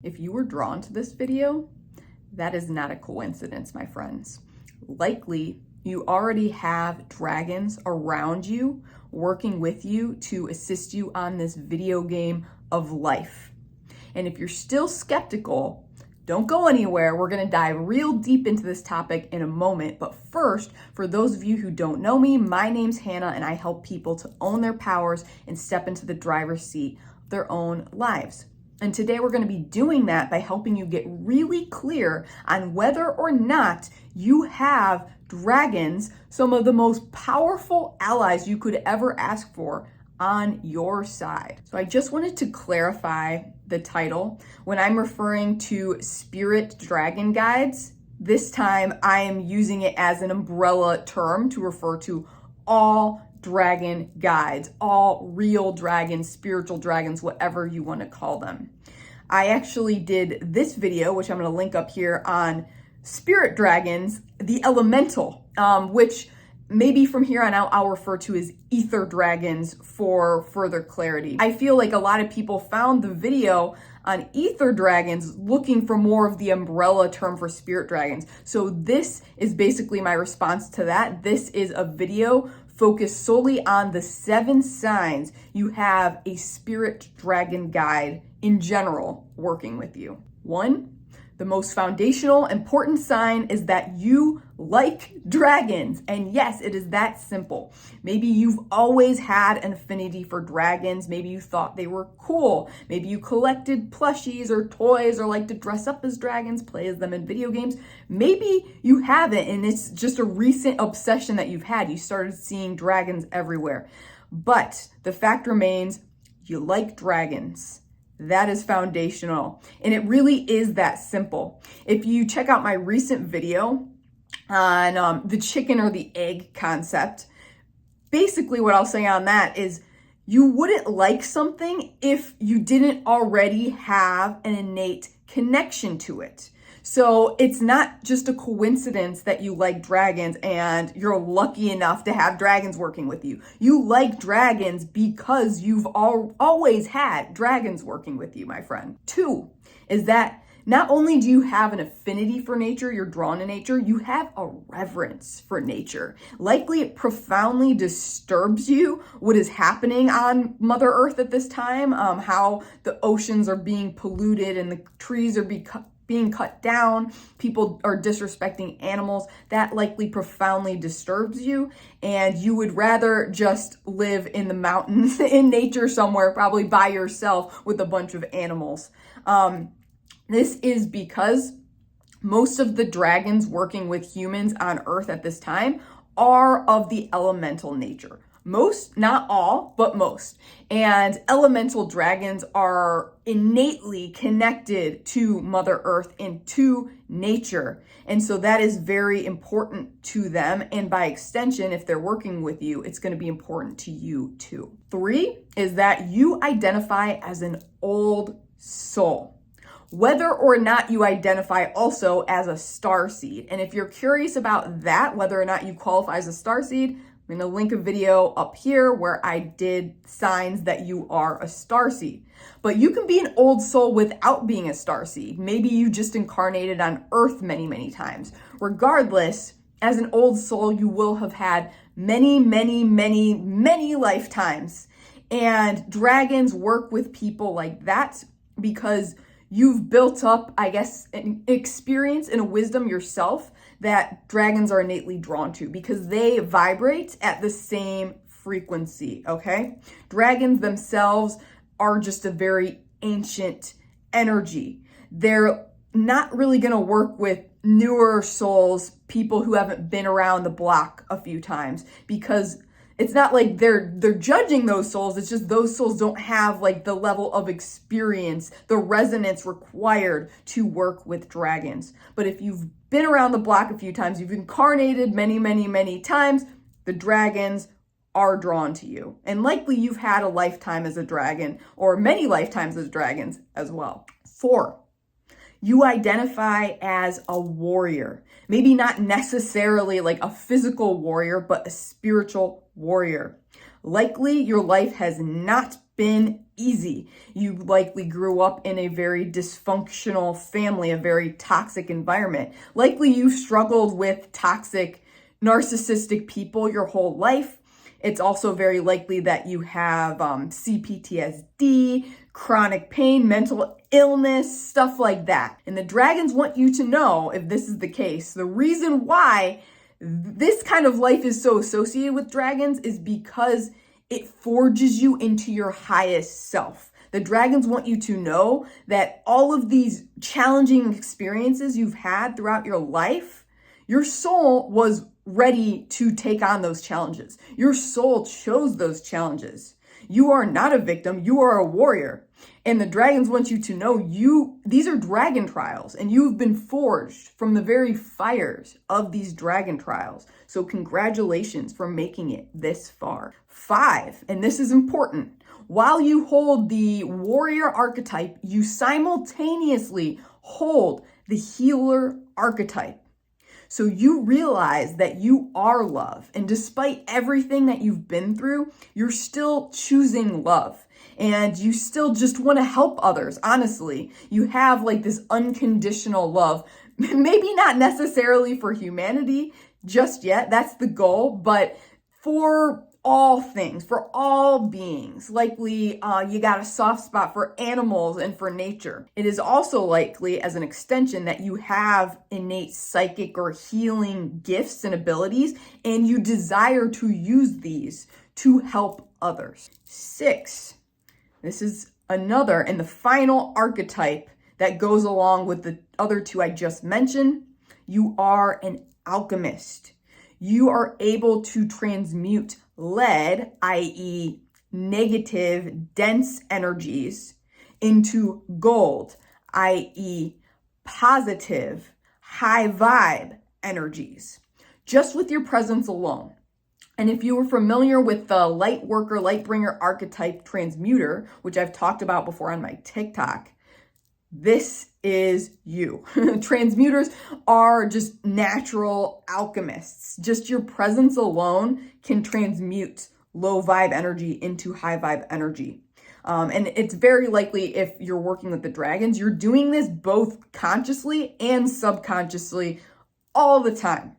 If you were drawn to this video, that is not a coincidence, my friends. Likely, you already have dragons around you, working with you to assist you on this video game of life. And if you're still skeptical, don't go anywhere. We're gonna dive real deep into this topic in a moment. But first, for those of you who don't know me, my name's Hannah and I help people to own their powers and step into the driver's seat of their own lives. And today we're going to be doing that by helping you get really clear on whether or not you have dragons, some of the most powerful allies you could ever ask for, on your side. So I just wanted to clarify the title. When I'm referring to spirit dragon guides, this time I am using it as an umbrella term to refer to all dragon guides, all real dragons, spiritual dragons, whatever you want to call them. I actually did this video, which I'm going to link up here, on spirit dragons, the elemental, which maybe from here on out I'll refer to as ether dragons for further clarity. I feel like a lot of people found the video on ether dragons looking for more of the umbrella term for spirit dragons. So this is basically my response to that. This is a video focused solely on the 7 signs you have a spirit dragon guide in general working with you. 1, the most foundational, important sign is that you like dragons. And yes, it is that simple. Maybe you've always had an affinity for dragons. Maybe you thought they were cool. Maybe you collected plushies or toys or like to dress up as dragons, play as them in video games. Maybe you haven't, and it's just a recent obsession that you've had. You started seeing dragons everywhere. But the fact remains, you like dragons. That is foundational. And it really is that simple. If you check out my recent video on the chicken or the egg concept, basically what I'll say on that is you wouldn't like something if you didn't already have an innate connection to it. So it's not just a coincidence that you like dragons and you're lucky enough to have dragons working with you. You like dragons because you've always had dragons working with you, my friend. 2 is that not only do you have an affinity for nature, you're drawn to nature, you have a reverence for nature. Likely it profoundly disturbs you what is happening on Mother Earth at this time, how the oceans are being polluted and the trees are being cut down, people are disrespecting animals. That likely profoundly disturbs you, and you would rather just live in the mountains in nature somewhere, probably by yourself with a bunch of animals. This is because most of the dragons working with humans on Earth at this time are of the elemental nature. Most, not all, but most. And elemental dragons are innately connected to Mother Earth and to nature. And so that is very important to them. And by extension, if they're working with you, it's going to be important to you too. 3 is that you identify as an old soul. Whether or not you identify also as a starseed. And if you're curious about that, whether or not you qualify as a starseed, I'm going to link a video up here where I did signs that you are a starseed. But you can be an old soul without being a starseed. Maybe you just incarnated on Earth many, many times. Regardless, as an old soul, you will have had many, many, many, many lifetimes. And dragons work with people like that because you've built up, I guess, an experience and a wisdom yourself that dragons are innately drawn to because they vibrate at the same frequency, okay? Dragons themselves are just a very ancient energy. They're not really gonna work with newer souls, people who haven't been around the block a few times, because it's not like they're judging those souls. It's just those souls don't have like the level of experience, the resonance required to work with dragons. But if you've been around the block a few times, you've incarnated many, many, many times, the dragons are drawn to you. And likely you've had a lifetime as a dragon or many lifetimes as dragons as well. 4, you identify as a warrior. Maybe not necessarily like a physical warrior, but a spiritual warrior. Likely your life has not been easy. You likely grew up in a very dysfunctional family, a very toxic environment. Likely you struggled with toxic, narcissistic people your whole life. It's also very likely that you have CPTSD, chronic pain, mental illness, stuff like that. And the dragons want you to know, if this is the case, the reason why this kind of life is so associated with dragons is because it forges you into your highest self. The dragons want you to know that all of these challenging experiences you've had throughout your life, your soul was ready to take on those challenges. Your soul chose those challenges. You are not a victim, you are a warrior. And the dragons want you to know these are dragon trials, and you've been forged from the very fires of these dragon trials. So congratulations for making it this far. 5, and this is important, while you hold the warrior archetype, you simultaneously hold the healer archetype. So you realize that you are love. And despite everything that you've been through, you're still choosing love. And you still just want to help others, honestly. You have like this unconditional love. Maybe not necessarily for humanity just yet, that's the goal, but for all things, for all beings. Likely you got a soft spot for animals and for nature. It is also likely, as an extension, that you have innate psychic or healing gifts and abilities, and you desire to use these to help others. 6, this is another and the final archetype that goes along with the other 2 I just mentioned. You are an alchemist. You are able to transmute lead, i.e. negative, dense energies, into gold, i.e. positive, high vibe energies, just with your presence alone. And if you were familiar with the light worker, light bringer archetype transmuter, which I've talked about before on my TikTok, this is you. Transmuters are just natural alchemists. Just your presence alone can transmute low vibe energy into high vibe energy. And it's very likely, if you're working with the dragons, you're doing this both consciously and subconsciously all the time.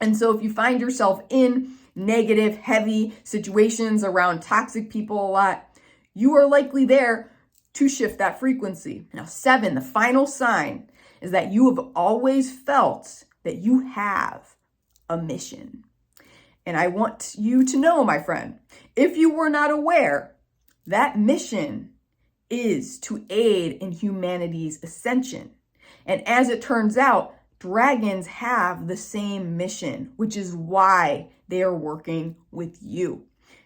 And so if you find yourself in negative, heavy situations around toxic people a lot, you are likely there to shift that frequency. Now, 7, the final sign, is that you have always felt that you have a mission. And I want you to know, my friend, if you were not aware, that mission is to aid in humanity's ascension. And as it turns out, dragons have the same mission, which is why they are working with you.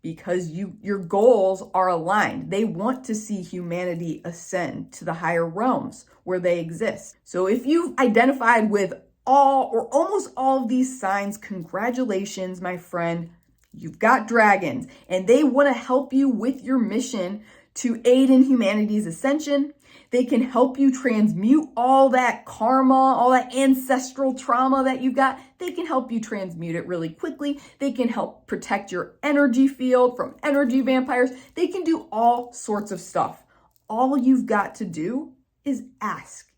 Because your goals are aligned. They want to see humanity ascend to the higher realms where they exist. So if you've identified with all or almost all of these signs, congratulations, my friend. You've got dragons, and they want to help you with your mission to aid in humanity's ascension. They can help you transmute all that karma, all that ancestral trauma that you've got. They can help you transmute it really quickly. They can help protect your energy field from energy vampires. They can do all sorts of stuff. All you've got to do is ask.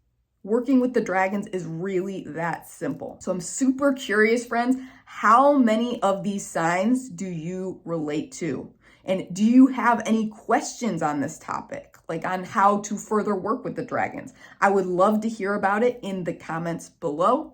Working with the dragons is really that simple. So I'm super curious, friends, how many of these signs do you relate to? And do you have any questions on this topic, like on how to further work with the dragons? I would love to hear about it in the comments below.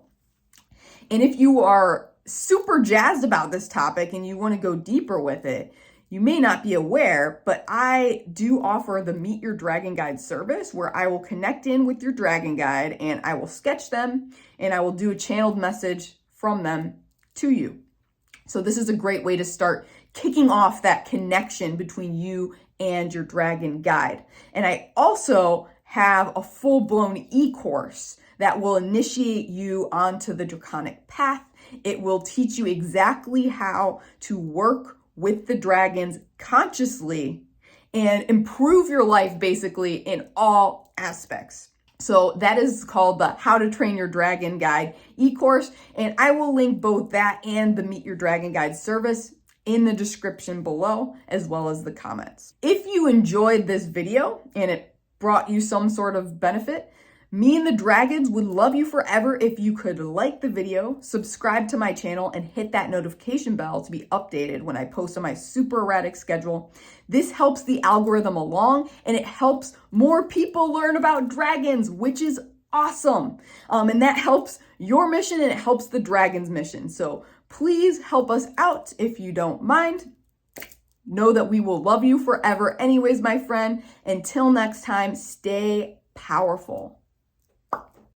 And if you are super jazzed about this topic and you want to go deeper with it, you may not be aware, but I do offer the Meet Your Dragon Guide service, where I will connect in with your dragon guide and I will sketch them and I will do a channeled message from them to you. So this is a great way to start kicking off that connection between you and your dragon guide. And I also have a full-blown e-course that will initiate you onto the draconic path. It will teach you exactly how to work with the dragons consciously and improve your life basically in all aspects. So that is called the How to Train Your Dragon Guide e-course. And I will link both that and the Meet Your Dragon Guide service in the description below, as well as the comments. If you enjoyed this video and it brought you some sort of benefit, me and the dragons would love you forever if you could like the video, subscribe to my channel, and hit that notification bell to be updated when I post on my super erratic schedule. This helps the algorithm along, and it helps more people learn about dragons, which is awesome. And that helps your mission and it helps the dragons' mission. So please help us out if you don't mind. Know that we will love you forever anyways, my friend. Until next time, stay powerful.